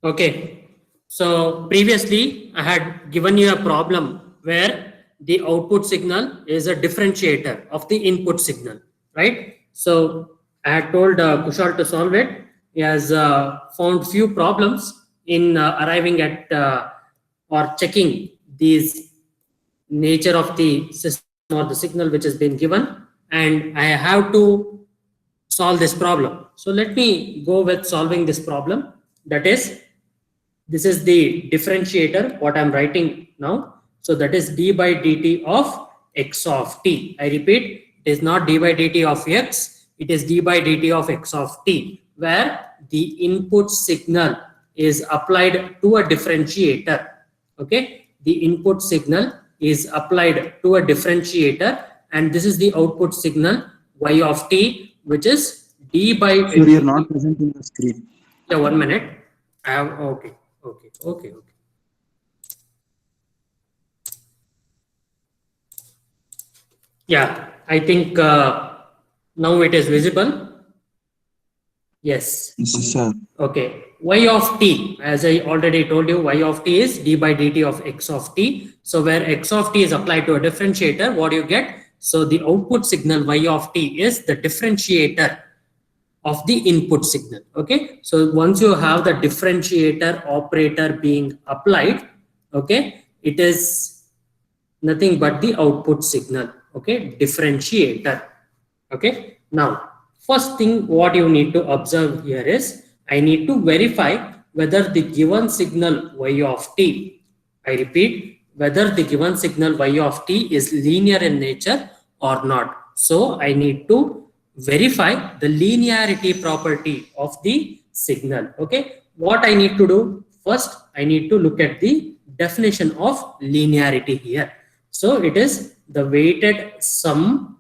Okay, so previously I had given you a problem where the output signal is a differentiator of the input signal, right? So I had told Kushal to solve it. He has found few problems in arriving at or checking these nature of the system or the signal which has been given, and I have to solve this problem. So let me go with solving this problem. That is, this is the differentiator, what I'm writing now. So that is d by dt of x of t. I repeat, it is not d by dt of x, it is d by dt of x of t, where the input signal is applied to a differentiator. Okay, the input signal is applied to a differentiator, and this is the output signal y of t, which is d by Sir, you're not present in the screen. yeah, 1 minute. I have okay. Yeah, I think now it is visible. Yes. Yes, sir. Okay. Y of t, as I already told you, y of t is d by dt of x of t. So where x of t is applied to a differentiator, what do you get? So the output signal y of t is the differentiator of the input signal. Okay, so once you have the differentiator operator being applied, okay, it is nothing but the output signal. Okay, differentiator. Okay, now first thing what you need to observe here is I need to verify whether the given signal y of t, I repeat, whether the given signal y of t is linear in nature or not. So I need to verify the linearity property of the signal. Okay, what I need to do first, I need to look at the definition of linearity here. So it is the weighted sum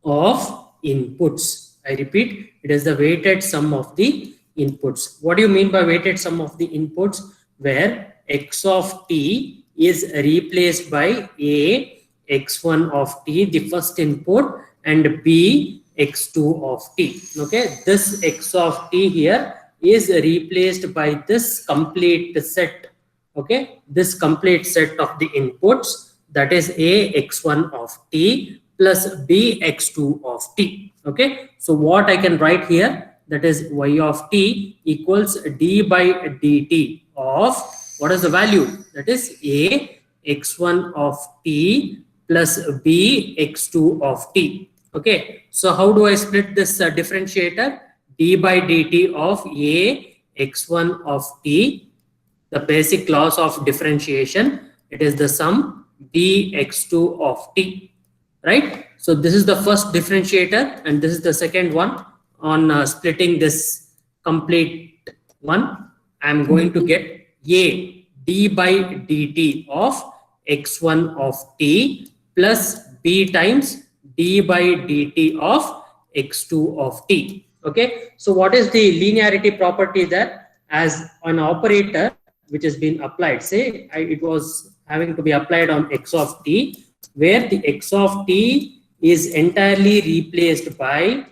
of inputs. I repeat, it is the weighted sum of the inputs. What do you mean by weighted sum of the inputs? Where x of t is replaced by a x1 of t, the first input, and b x2 of t. Okay, this x of t here is replaced by this complete set. Okay, this complete set of the inputs, that is a x1 of t plus b x2 of t. Okay, so what I can write here, that is y of t equals d by dt of, what is the value? That is a x1 of t plus b x2 of t. Okay, so how do I split this differentiator? D by dt of a x1 of t, the basic laws of differentiation, it is the sum bx2 of t, right? So this is the first differentiator, and this is the second one. On splitting this complete one, I am going to get a d by dt of x1 of t plus b times d by dt of x2 of t. Okay, so what is the linearity property there? As an operator which has been applied, say it was having to be applied on x of t, where the x of t is entirely replaced by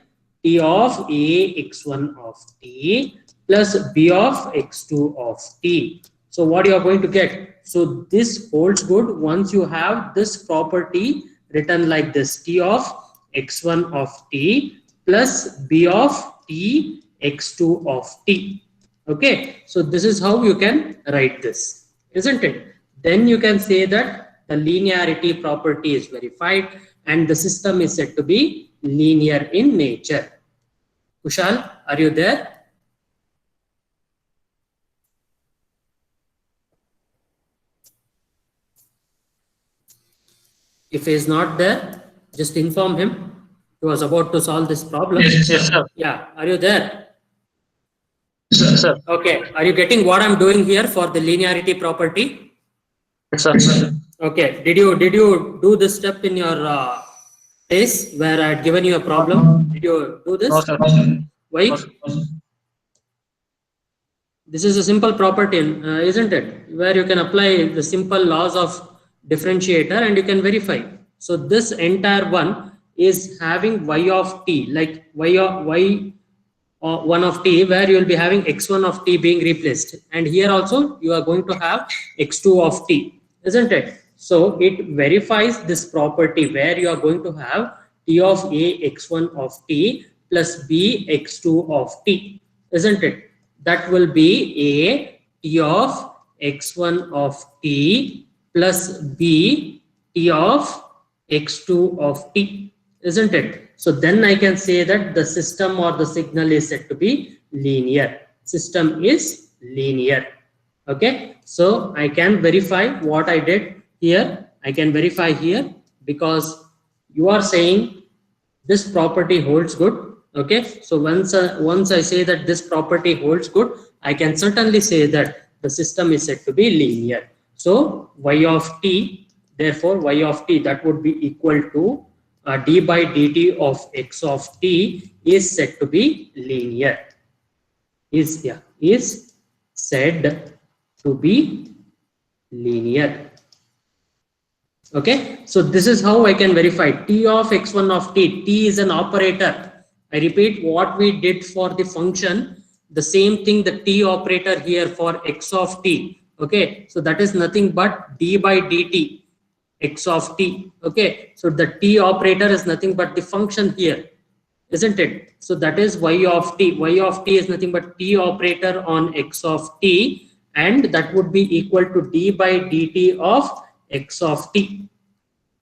t of a x1 of t plus b of x2 of t. So what you are going to get? So this holds good once you have this property written like this, t of x1 of t plus b of t x2 of t. Okay, so this is how you can write this, isn't it? Then you can say that the linearity property is verified and the system is said to be linear in nature. Kushal, are you there? If he is not there, just inform him. He was about to solve this problem. Yes, sir. Yeah, are you there? Yes, sir. Okay, are you getting what I'm doing here for the linearity property? Yes, sir. Okay, did you do this step in your case where I had given you a problem? Did you do this? No, sir. Why? No, sir. This is a simple property, isn't it? Where you can apply the simple laws of differentiator and you can verify. So this entire one is having y of t, like y 1 of t, where you will be having x1 of t being replaced, and here also you are going to have x2 of t, isn't it? So it verifies this property where you are going to have t of a x1 of t plus b x2 of t, isn't it? That will be a t of x1 of t plus b t of x2 of t, isn't it? So then I can say that the system or the signal is said to be linear. System is linear. Okay, so I can verify what I did here. I can verify here because you are saying this property holds good. Okay, so once I say that this property holds good, I can certainly say that the system is said to be linear. So y of t, therefore y of t, that would be equal to d by dt of x of t is said to be linear. Is said to be linear. Okay, so this is how I can verify t of x1 of t. T is an operator. I repeat what we did for the function, the same thing, the t operator here for x of t. Okay, so that is nothing but d by dt x of t. Okay, so the t operator is nothing but the function here, isn't it? So that is y of t. Y of t is nothing but t operator on x of t, and that would be equal to d by dt of x of t.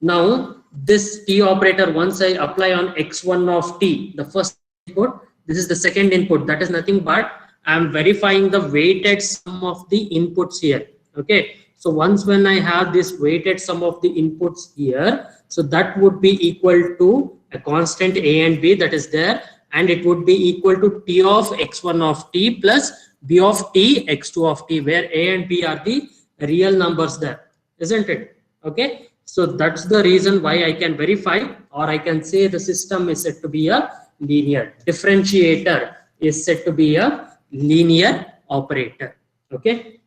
Now this t operator, once I apply on x1 of t, the first input, this is the second input, that is nothing but I am verifying the weighted sum of the inputs here. Okay, so once when I have this weighted sum of the inputs here, so that would be equal to a constant a and b that is there, and it would be equal to t of x1 of t plus b of t x2 of t, where a and b are the real numbers there, isn't it? Okay, so that's the reason why I can verify, or I can say the system is said to be a linear. Differentiator is said to be a linear operator. Okay,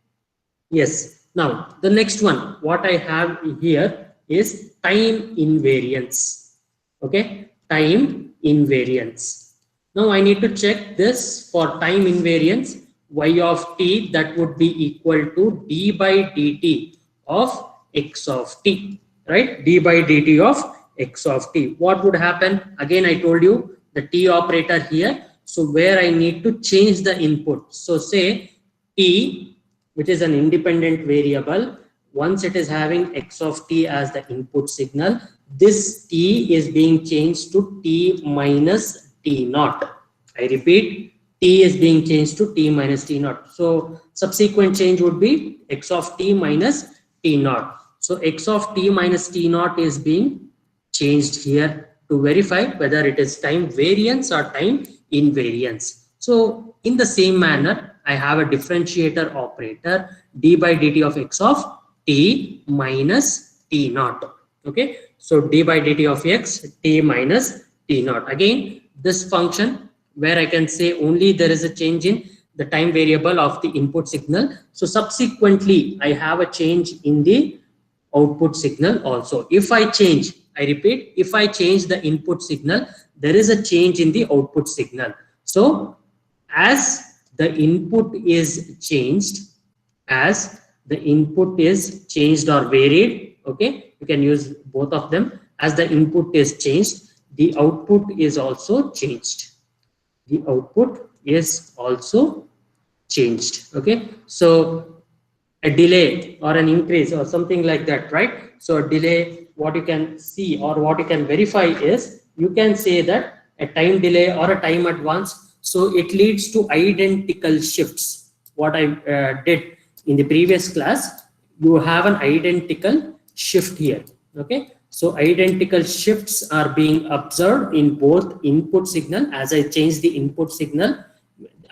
yes. Now the next one, what I have here is time invariance. Okay, time invariance. Now I need to check this for time invariance. Y of t, that would be equal to d by dt of x of t, right? D by dt of x of t. What would happen? Again, I told you the t operator here. So where I need to change the input. So say t, which is an independent variable, once it is having x of t as the input signal, this t is being changed to t minus t naught. I repeat, t is being changed to t minus t naught. So subsequent change would be x of t minus t naught. So x of t minus t naught is being changed here to verify whether it is time variance or time invariance. So in the same manner, I have a differentiator operator d by dt of x of t minus t naught. Okay, so d by dt of x t minus t naught. Again, this function where I can say only there is a change in the time variable of the input signal. So subsequently, I have a change in the output signal also. If I change, I repeat, if I change the input signal, there is a change in the output signal. So as the input is changed, as the input is changed or varied, okay, you can use both of them. As the input is changed, the output is also changed. The output is also changed. Okay, so a delay or an increase or something like that, right? So a delay, what you can see or what you can verify is, you can say that a time delay or a time advance, so it leads to identical shifts. What I did in the previous class, you have an identical shift here. Okay, so identical shifts are being observed in both input signal. As I change the input signal,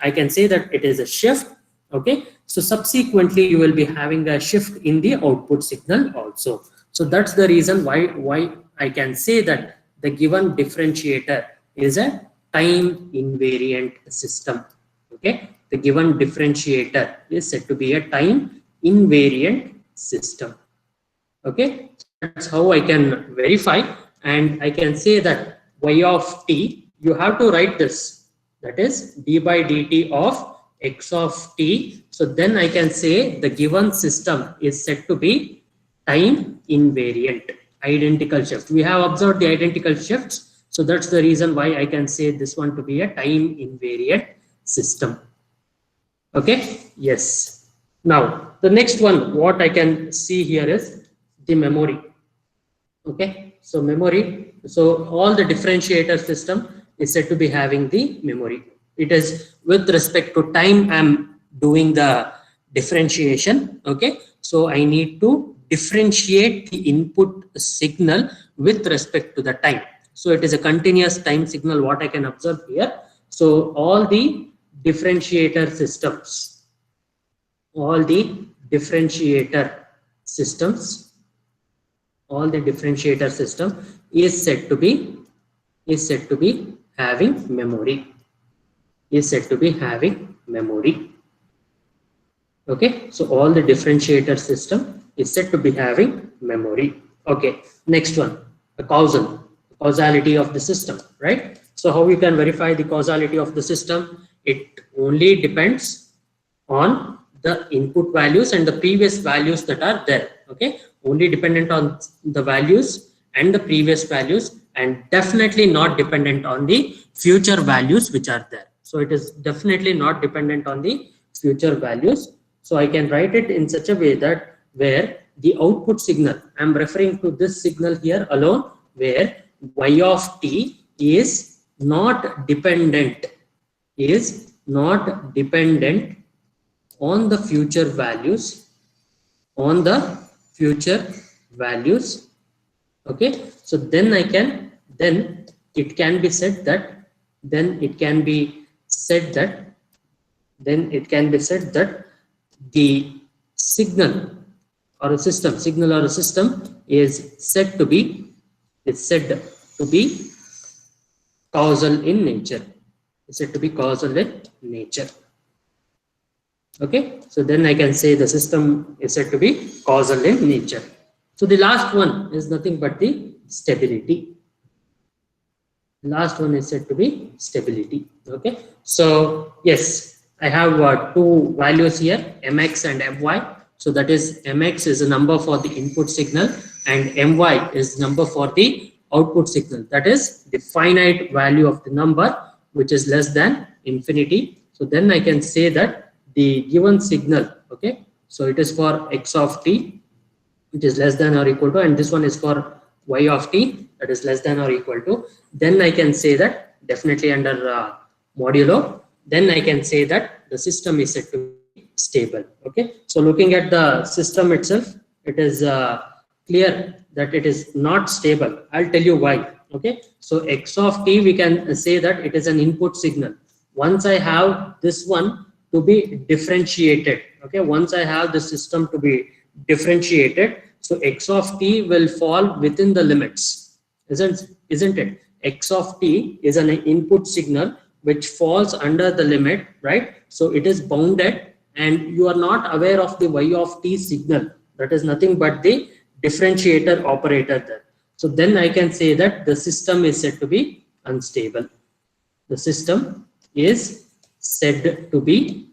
I can say that it is a shift. Okay, so subsequently you will be having a shift in the output signal also. So that's the reason why I can say that the given differentiator is a time invariant system. Okay, the given differentiator is said to be a time invariant system. Okay, that's how I can verify, and I can say that y of t, you have to write this. that is d by dt of x of t. So then I can say the given system is said to be time invariant, identical shift. We have observed the identical shifts. So that's the reason why I can say this one to be a time invariant system. Okay, yes. Now the next one, what I can see here is the memory. Okay, so memory. So all the differentiator system is said to be having the memory. It is with respect to time I'm doing the differentiation. Okay, so I need to differentiate the input signal with respect to the time. So it is a continuous time signal, what I can observe here. So all the differentiator systems, all the differentiator systems, all the differentiator system is said to be having memory, is said to be having memory. Okay, so all the differentiator system is said to be having memory. Okay, next one, the causality of the system, right? So how we can verify the causality of the system? It only depends on the input values and the previous values that are there. Okay, only dependent on the values and the previous values, and definitely not dependent on the future values which are there. So it is definitely not dependent on the future values. So I can write it in such a way that where the output signal, I'm referring to this signal here alone, where y of t is not dependent, on the future values, okay. So then it can be said that the signal or a system is said to be causal in nature, Okay, so then I can say the system is said to be causal in nature. So the last one is nothing but the stability. The last one is said to be stability. Okay, so yes, I have two values here, mx and my. So that is mx is a number for the input signal and my is number for the output signal. That is the finite value of the number which is less than infinity. So then I can say that the given signal, okay, so it is for x of t, which is less than or equal to, and this one is for y of t, that is less than or equal to, then I can say that definitely under modulo, then I can say that the system is said to be stable. Okay, so looking at the system itself, it is clear that it is not stable. I'll tell you why. Okay, so x of t, we can say that it is an input signal. Once I have this one to be differentiated, okay, once I have the system to be differentiated, so x of t will fall within the limits, isn't it? X of t is an input signal which falls under the limit, right? So it is bounded and you are not aware of the y of t signal. That is nothing but the differentiator operator there. So then I can say that the system is said to be unstable. The system is said to be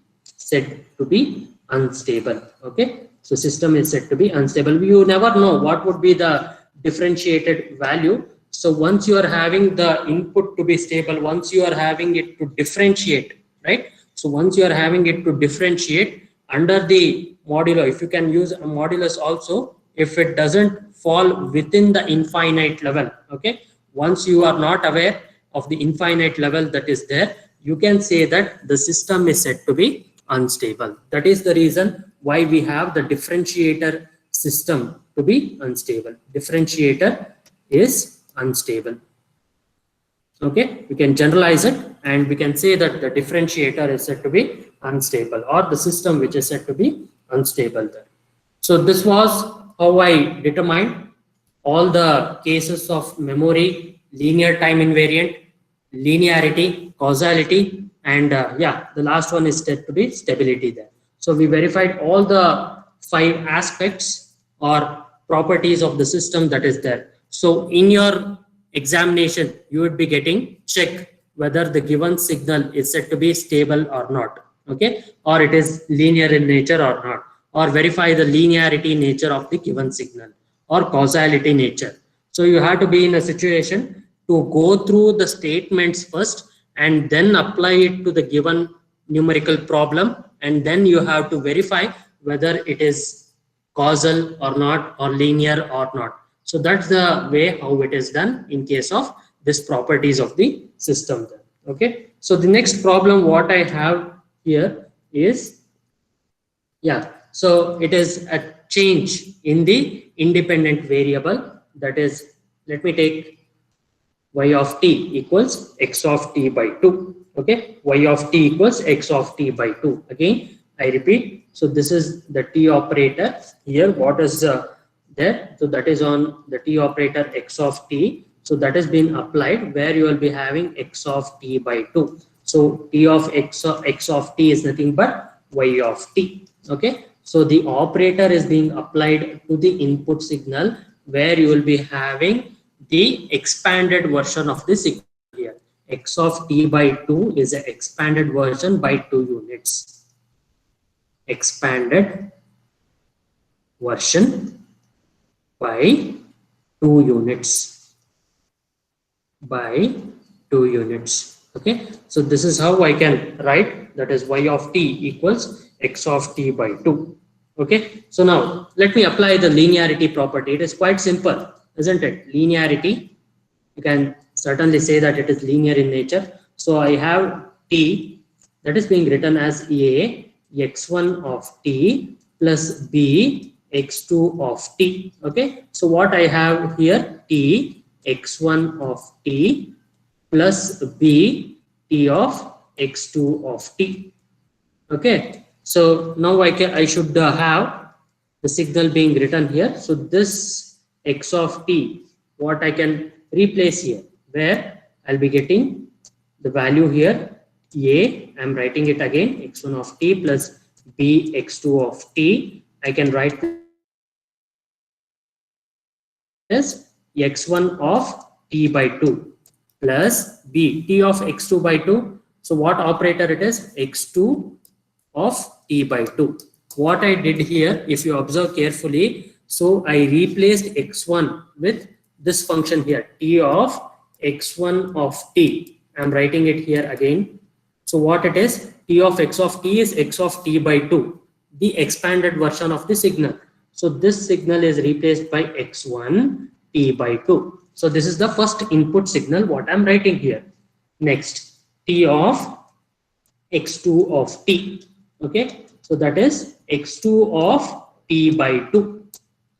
unstable. Okay, so system is said to be unstable. You never know what would be the differentiated value. So once you are having the input to be stable, once you are having it to differentiate, right? So once you are having it to differentiate under the modulo, if you can use a modulus also, if it doesn't fall within the infinite level, okay, once you are not aware of the infinite level that is there, you can say that the system is said to be unstable. That is the reason why we have the differentiator system to be unstable. Differentiator is unstable. Okay, we can generalize it and we can say that the differentiator is said to be unstable, or the system which is said to be unstable there. So this was how I determined all the cases of memory, linear time invariant, linearity, causality, and yeah, the last one is said to be stability there. So we verified all the 5 aspects or properties of the system that is there. So in your examination, you would be getting check whether the given signal is said to be stable or not, okay, or it is linear in nature or not, or verify the linearity nature of the given signal or causality nature. So you have to be in a situation to go through the statements first and then apply it to the given numerical problem, and then you have to verify whether it is causal or not, or linear or not. So that's the way how it is done in case of this properties of the system. Okay, so the next problem what I have here is, yeah, so it is a change in the independent variable, that is, let me take y of t equals x of t by 2. Okay, y of t equals x of t by 2. Again, I repeat. So this is the t operator here. What is there? So that is on the t operator x of t. So that has been applied where you will be having x of t by 2. So t of x of t is nothing but y of t. Okay, so the operator is being applied to the input signal where you will be having the expanded version of the signal here. X of t by 2 is an expanded version by 2 units. Expanded version by 2 units. By 2 units. Okay, so this is how I can write, that is y of t equals x of t by 2. Okay, so now let me apply the linearity property. It is quite simple, isn't it? Linearity, you can certainly say that it is linear in nature. So I have t, that is being written as a x1 of t plus b x2 of t. Okay, so what I have here, t x1 of t plus b t of x2 of t. Okay, so now I should have the signal being written here. So this x of t, what I can replace here, where I'll be getting the value here, a, I'm writing it again, x1 of t plus b x2 of t. I can write this x1 of t by 2 plus b t of x2 by 2. So what operator it is? X2 of t by 2. What I did here, if you observe carefully, so I replaced x1 with this function here, t of x1 of t. I'm writing it here again. So what it is, t of x of t is x of t by 2, the expanded version of the signal. So this signal is replaced by x1 t by 2. So this is the first input signal what I'm writing here. Next, t of x2 of t. Okay, so that is x2 of t by 2.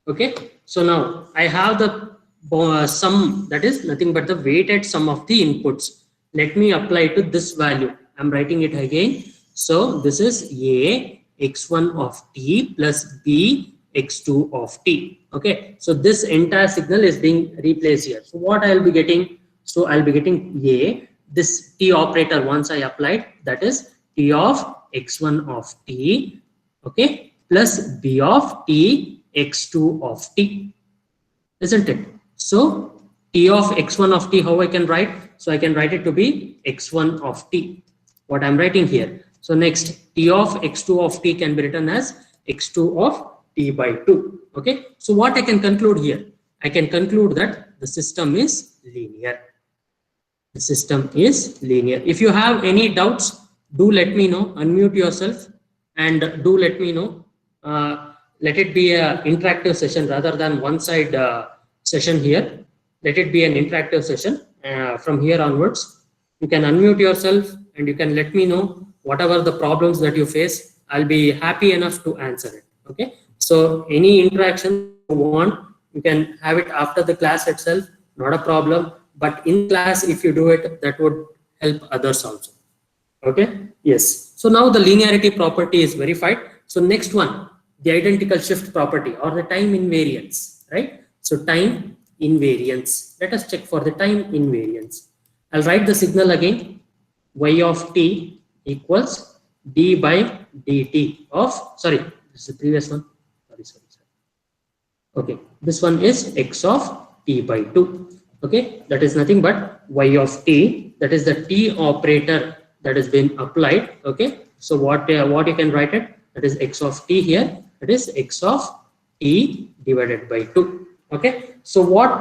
Okay, so now I have the sum, that is nothing but the weighted sum of the inputs. Let me apply to this value. I'm writing it again. So this is a x1 of t plus b x2 of t. Okay, so this entire signal is being replaced here. So what I'll be getting? So I'll be getting a, this t operator once I applied, that is t of x1 of t, okay, plus b of t x2 of t, isn't it? So t of x1 of t, how I can write? So I can write it to be x1 of t, what I'm writing here. So next, t of x2 of t can be written as x2 of t by 2. Okay, so what I can conclude here? I can conclude that the system is linear. The system is linear. If you have any doubts, do let me know. Unmute yourself and do let me know. Let it be an interactive session rather than one side session here. Let it be an interactive session from here onwards. You can unmute yourself and you can let me know whatever the problems that you face. I'll be happy enough to answer it. Okay, so any interaction you want, you can have it after the class itself, not a problem. But in class, if you do it, that would help others also. Okay, yes. So now the linearity property is verified. So next one, the identical shift property or the time invariance, right? So time invariance. Let us check for the time invariance. I'll write the signal again. Y of t equals d by dt of, sorry, this is the previous one. Sorry. Okay, this one is x of t by 2. Okay, that is nothing but y of t, that is the t operator that has been applied. Okay, so what you can write it, that is x of t here, that is x of t divided by 2. Okay, so what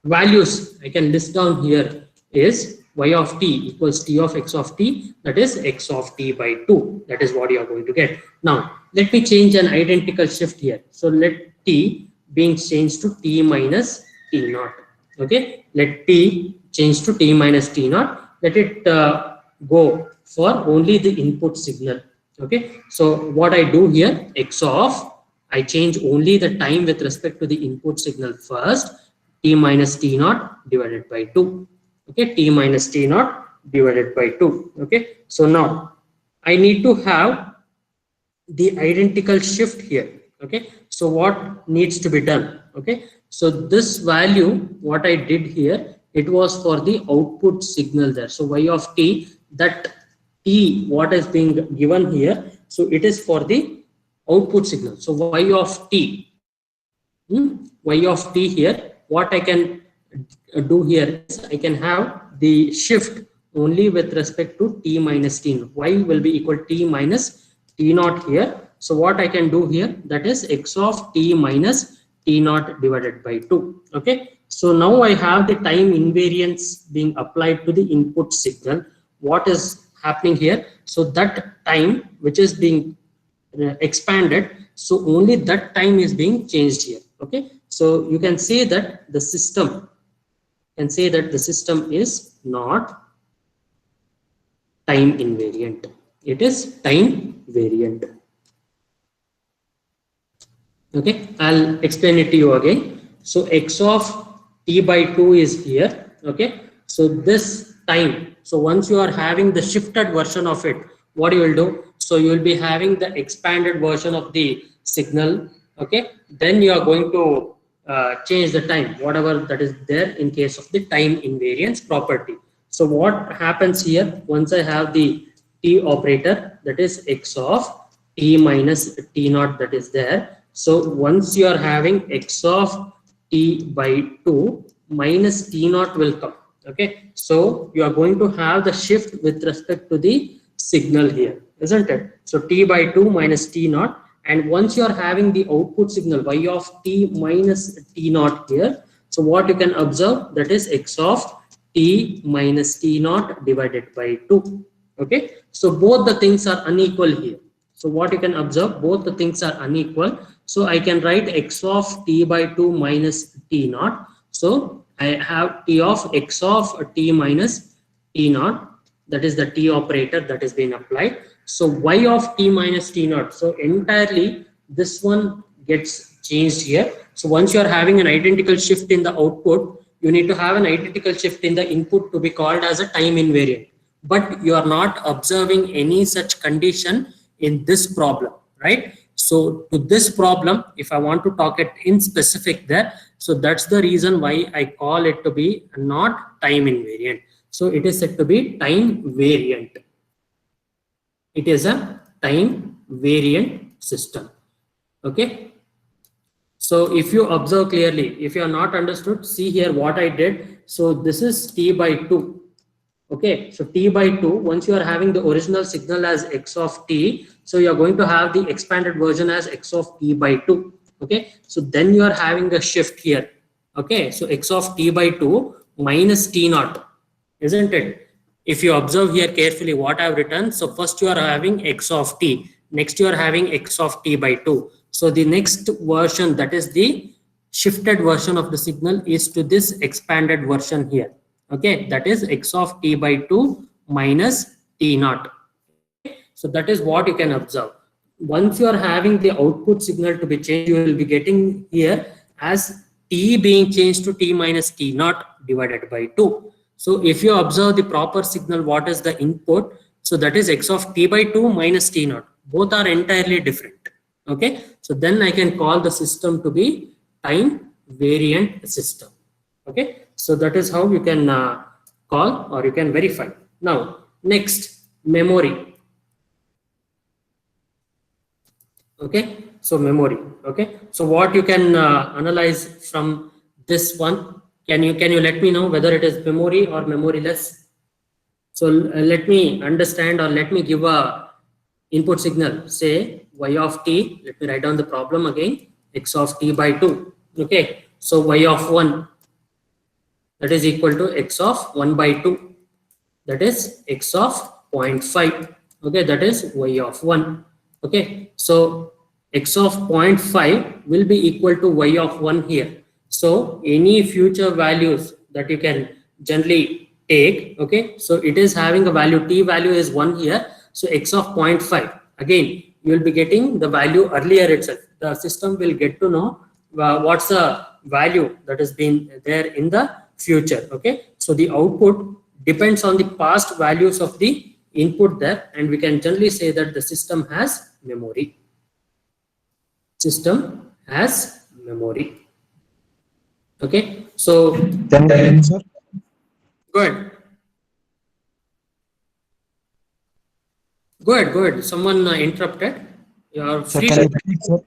values I can list down here is y of t equals t of x of t, that is x of t by 2. That is what you are going to get. Now let me change an identical shift here. So let t being changed to t minus t naught. Okay, let t change to t minus t naught. Let it go for only the input signal. Okay, so what I do here, x of, I change only the time with respect to the input signal first, t minus t naught divided by 2. Okay, t minus t naught divided by 2. Okay, so now I need to have the identical shift here. Okay, so what needs to be done? Okay, so this value, what I did here, it was for the output signal there. So y of t, that t what is being given here, so it is for the output signal. So y of t, y of t here, what I can do here is I can have the shift only with respect to t minus t naught. Y will be equal to t minus t naught here. So what I can do here, that is x of t minus t naught divided by 2. Okay, so now I have the time invariance being applied to the input signal. What is happening here? So that time which is being expanded, so only that time is being changed here. Okay, so you can say that the system is not time invariant. It is time variant. Okay, I'll explain it to you again. So x of t by 2 is here. Okay, so this time, so once you are having the shifted version of it, what you will do, so you will be having the expanded version of the signal. Okay, then you are going to change the time, whatever that is there in case of the time invariance property. So what happens here, once I have the t operator, that is x of t minus t naught, that is there. So once you are having x of t by 2 minus t naught will come. Okay, so you are going to have the shift with respect to the signal here, isn't it? So t by 2 minus t naught, and once you are having the output signal y of t minus t naught here, so what you can observe, that is x of t minus t naught divided by 2. Okay, so both the things are unequal here. So what you can observe, both the things are unequal. So I can write x of t by 2 minus t naught. So I have t of x of t minus t naught, that is the t operator that is being applied. So y of t minus t naught, so entirely this one gets changed here. So once you are having an identical shift in the output, you need to have an identical shift in the input to be called as a time invariant. But you are not observing any such condition in this problem, right? So to this problem, if I want to talk it in specific there, so that's the reason why I call it to be not time invariant. So it is said to be time variant. It is a time variant system. Okay, so if you observe clearly, if you are not understood, see here what I did. So this is t by 2. Okay, so t by 2, once you are having the original signal as x of t, so you are going to have the expanded version as x of t by 2. Okay, so then you are having a shift here. Okay, so x of t by 2 minus t naught, isn't it? If you observe here carefully what I have written, so first you are having x of t, next you are having x of t by 2. So the next version, that is the shifted version of the signal, is to this expanded version here. Okay, that is x of t by 2 minus t naught. Okay, so that is what you can observe. Once you are having the output signal to be changed, you will be getting here as t being changed to t minus t naught divided by 2. So if you observe the proper signal, what is the input? So that is x of t by 2 minus t naught. Both are entirely different. Okay, so then I can call the system to be time variant system. Okay, so that is how you can call or you can verify. Now next, memory. Okay, so memory. Okay, so what you can analyze from this one, can you let me know whether it is memory or memoryless? So let me understand, or let me give a input signal, say y of t. Let me write down the problem again. X of t by 2. Okay, so y of 1, that is equal to x of 1 by 2, that is x of 0.5. Okay, that is y of 1. Okay, so x of 0.5 will be equal to y of 1 here. So any future values that you can generally take, okay, so it is having a value, t value is 1 here, so x of 0.5, again you will be getting the value earlier itself. The system will get to know what's the value that has been there in the future. Okay, so the output depends on the past values of the input there, and we can generally say that the system has memory. System has memory. Okay, so Sir. go ahead. Go ahead, go ahead. Someone interrupted. You are Sir, free. can you repeat, sir?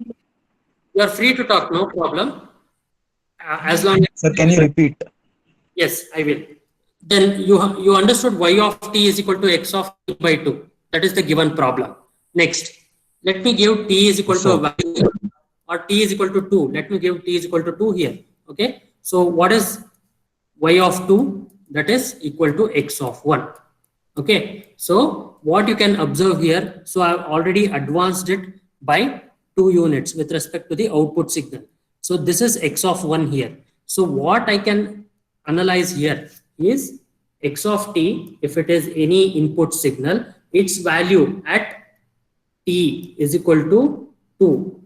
You are free to talk. No problem. As long as Sir, can you repeat? yes, I will. Then you understood y of t is equal to x of t by 2. That is the given problem. Next, let me give t is equal to a Sir. value, or t is equal to 2. Let me give t is equal to 2 here. Okay. So what is y of 2? That is equal to x of 1. Okay. So what you can observe here, so I've already advanced it by 2 units with respect to the output signal. So this is x of 1 here. So what I can analyze here is x of t, if it is any input signal, its value at t is equal to 2.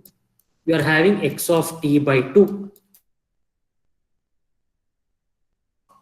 We are having x of t by 2.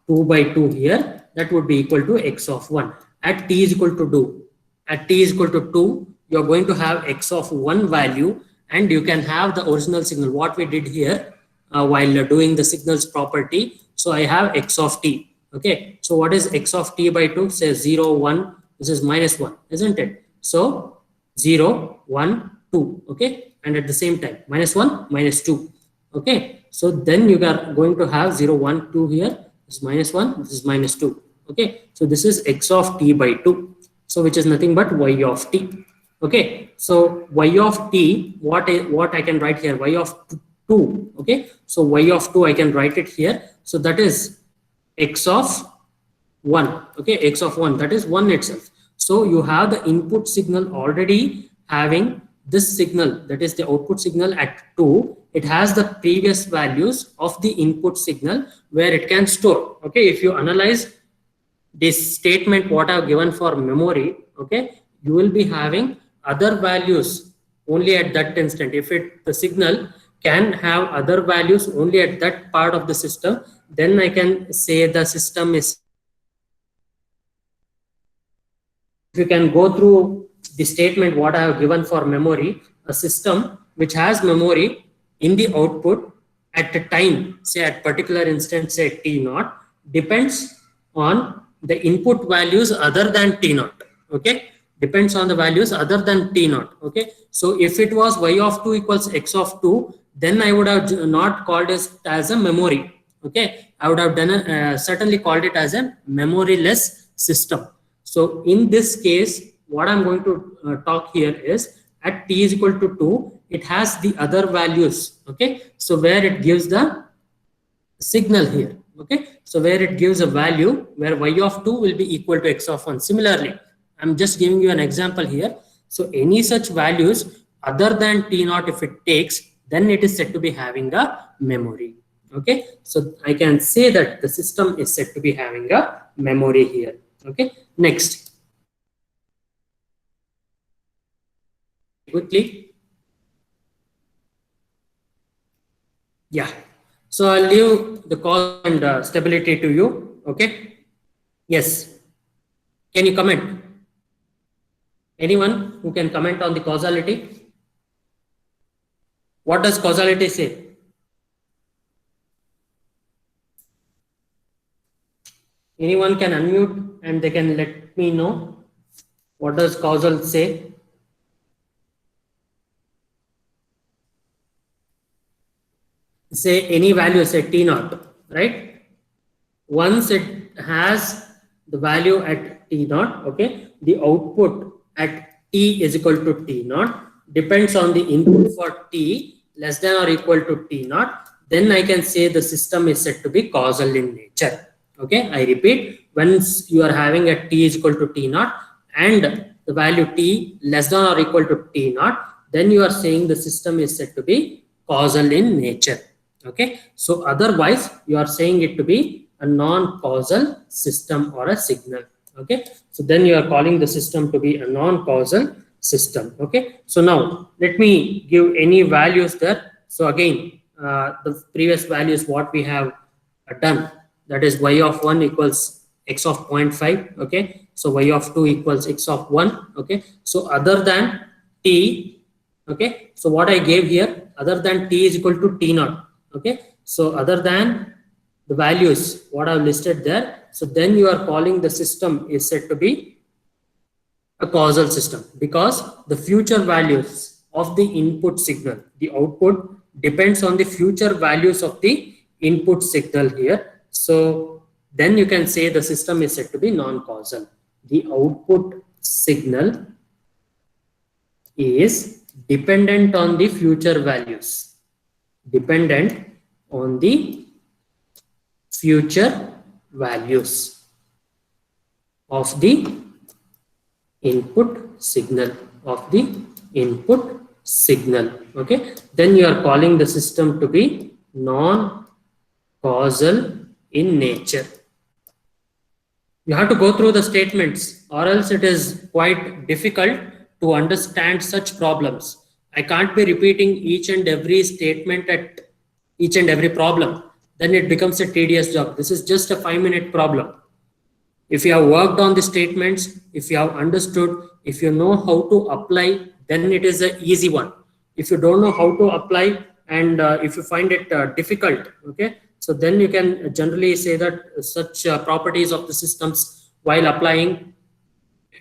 2 by 2 here, that would be equal to x of 1. At t is equal to 2, at t is equal to 2, you are going to have x of 1 value, and you can have the original signal, what we did here while doing the signals property. So I have x of t. Okay, so what is x of t by 2? Say 0, 1, this is minus 1, isn't it? So 0, 1, 2. Okay, and at the same time minus 1, minus 2. Okay, so then you are going to have 0, 1, 2 here. This is minus 1, this is minus 2. Okay, so this is x of t by 2. So which is nothing but y of t. Okay, so y of t, what I can write here, y of 2. Okay, so y of 2 I can write it here. So that is x of 1. Okay, x of 1, that is 1 itself. So you have the input signal already having this signal, that is the output signal at 2. It has the previous values of the input signal where it can store. Okay, if you analyze this statement what I've given for memory, okay, you will be having other values only at that instant. If the signal can have other values only at that part of the system, then I can say the system is. If you can go through the statement what I have given for memory, a system which has memory in the output at a time, say at particular instance, say t naught, depends on the input values other than t naught. Okay, depends on the values other than t naught. Okay, so if it was y of 2 equals x of 2, then I would have not called it as a memory. Okay, I would have done certainly called it as a memoryless system. So in this case, what I'm going to talk here is at t is equal to 2, it has the other values. Okay, so where it gives the signal here. Okay, so where it gives a value where y of 2 will be equal to x of 1. Similarly, I'm just giving you an example here. So any such values other than t naught, if it takes, then it is said to be having a memory. Okay, so I can say that the system is said to be having a memory here. Okay, next, quickly. Yeah, so I'll leave the cause and stability to you. Okay, yes, can you comment? Anyone who can comment on the causality? What does causality say? Anyone can unmute and they can let me know. What does causal say? Say any value, say t naught, right? Once it has the value at t naught, okay, the output at t is equal to t naught depends on the input for t less than or equal to t naught, then I can say the system is said to be causal in nature. Okay, I repeat, once you are having a t is equal to t naught and the value t less than or equal to t naught, then you are saying the system is said to be causal in nature. Okay, so otherwise you are saying it to be a non-causal system or a signal. Okay, so then you are calling the system to be a non-causal system. Okay, so now let me give any values there. So again, the previous values what we have done, that is y of 1 equals x of 0.5. Okay, so y of 2 equals x of 1. Okay, so other than t, okay, so what I gave here, other than t is equal to t naught. Okay, so other than the values what I've listed there, so then you are calling the system is said to be a causal system, because the future values of the input signal, the output depends on the future values of the input signal here. So then you can say the system is said to be non-causal. The output signal is dependent on the future values, dependent on the future values of the input signal, of the input signal. Okay, then you are calling the system to be non-causal in nature. You have to go through the statements or else it is quite difficult to understand such problems. I can't be repeating each and every statement at each and every problem, then it becomes a tedious job. This is just a 5-minute problem. If you have worked on the statements, if you have understood, if you know how to apply, then it is an easy one. If you don't know how to apply and if you find it difficult, okay, so then you can generally say that such properties of the systems while applying,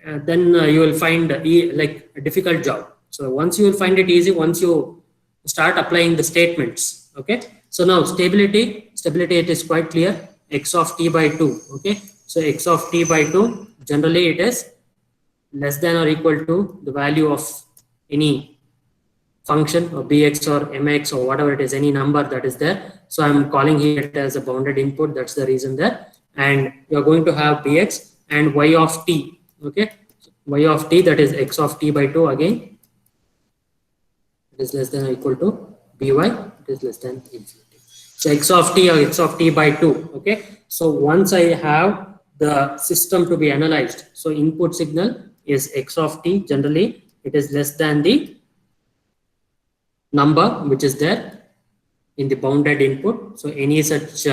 then you will find like a difficult job. So once you will find it easy, once you start applying the statements. Okay, so now stability it is quite clear, x of t by 2. Okay, so x of t by 2, generally it is less than or equal to the value of any function or bx or mx or whatever it is, any number that is there. So I'm calling it as a bounded input, that's the reason there. And you're going to have bx and y of t. Okay, y of t, that is x of t by 2, again it is less than or equal to by, it is less than infinity. So x of t or x of t by 2. Okay, so once I have the system to be analyzed, so input signal is x of t, generally it is less than the number which is there in the bounded input. So any such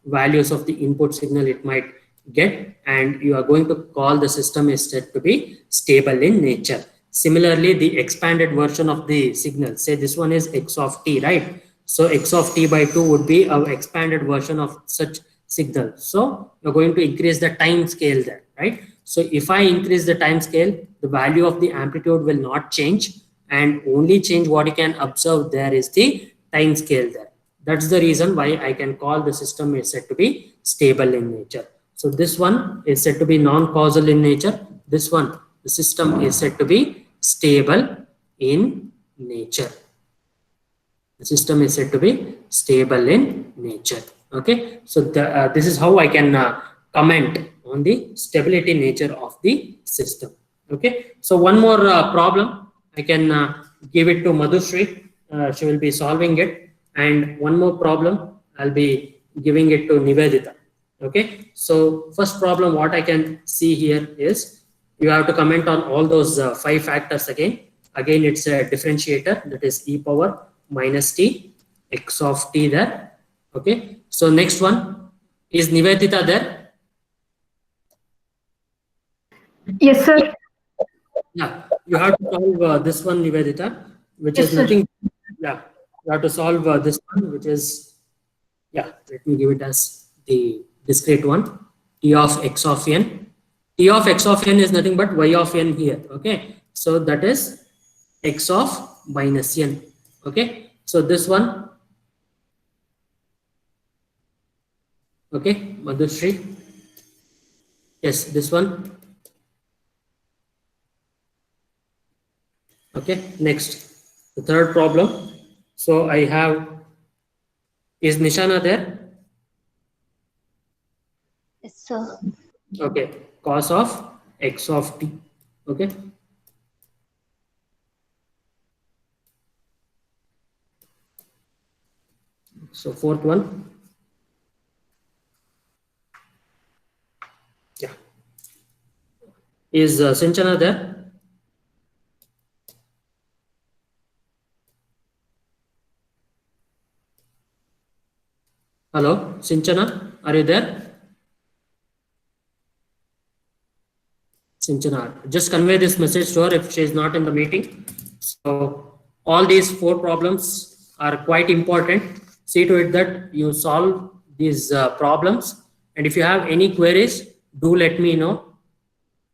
values of the input signal it might get, and you are going to call the system is said to be stable in nature. Similarly, the expanded version of the signal, say this one is x of t, right? So x of t by 2 would be our expanded version of such signal. So you're going to increase the time scale there, right? So if I increase the time scale, the value of the amplitude will not change, and only change what you can observe there is the time scale there. That's the reason why I can call the system is said to be stable in nature. So this one is said to be non-causal in nature. This one, the system is said to be stable in nature. The system is said to be stable in nature. Okay, so this is how I can comment on the stability nature of the system. Okay, so one more problem I can give it to Madhushree. She will be solving it, and one more problem I'll be giving it to Nivedita. Okay, so first problem what I can see here is you have to comment on all those 5 factors again. Again, it's a differentiator, that is e power minus t, x of t there. Okay, so next one, is Nivedita there? Yes, sir. Yeah, you have to solve this one, Nivedita, which Yes, is sir. nothing. Yeah, you have to solve this one, which is, yeah, let me give it as the discrete one, t of x of n. T of x of n is nothing but y of n here. Okay, so that is x of minus n. Okay, so this one, okay, Madhushree, yes, this one, Okay, next, the third problem. So I have, is Nishana there? Yes, sir. Okay, cos of x of t. Okay, so fourth one. Yeah, is Sinchana there? Hello, Sinchana, are you there? Sinchana, just convey this message to her if she is not in the meeting. So all these four problems are quite important. See to it that you solve these problems. And if you have any queries, do let me know.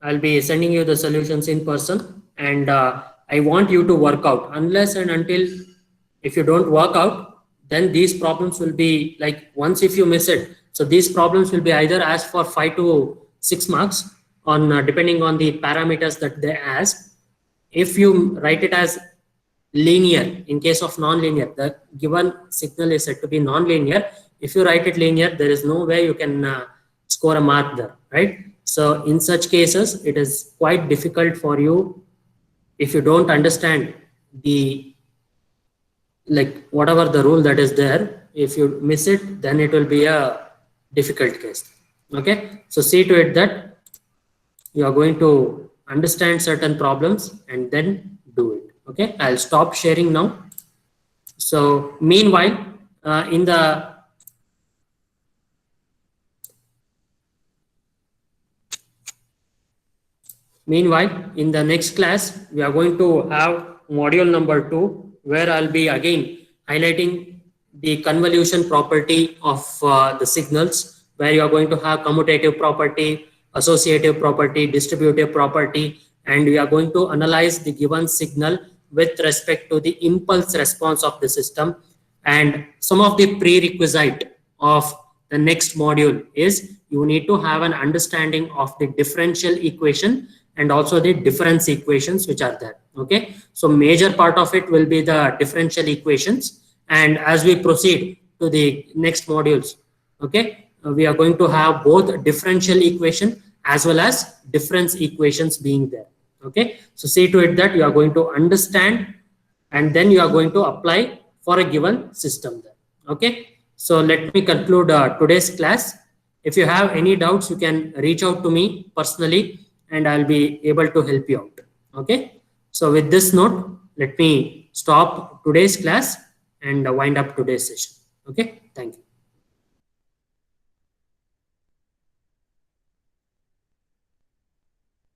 I'll be sending you the solutions in person. And I want you to work out. Unless and until if you don't work out, then these problems will be like once if you miss it. So these problems will be either asked for 5 to 6 marks on depending on the parameters that they ask. If you write it as linear, in case of non-linear, the given signal is said to be non-linear. If you write it linear, there is no way you can score a mark there, right? So in such cases, it is quite difficult for you if you don't understand the, like whatever the rule that is there. If you miss it, then it will be a difficult case. Okay, so see to it that you are going to understand certain problems and then do it. Okay, I'll stop sharing now. So meanwhile, in the next class, we are going to have module number 2, where I'll be again highlighting the convolution property of the signals, where you are going to have commutative property, associative property, distributive property, and we are going to analyze the given signal with respect to the impulse response of the system. And some of the prerequisite of the next module is you need to have an understanding of the differential equation and also the difference equations which are there. Okay, so major part of it will be the differential equations, and as we proceed to the next modules, okay, we are going to have both differential equation as well as difference equations being there. Okay, so see to it that you are going to understand and then you are going to apply for a given system there. Okay, so let me conclude today's class. If you have any doubts, you can reach out to me personally and I'll be able to help you out. Okay, so with this note, let me stop today's class and wind up today's session. Okay, thank you.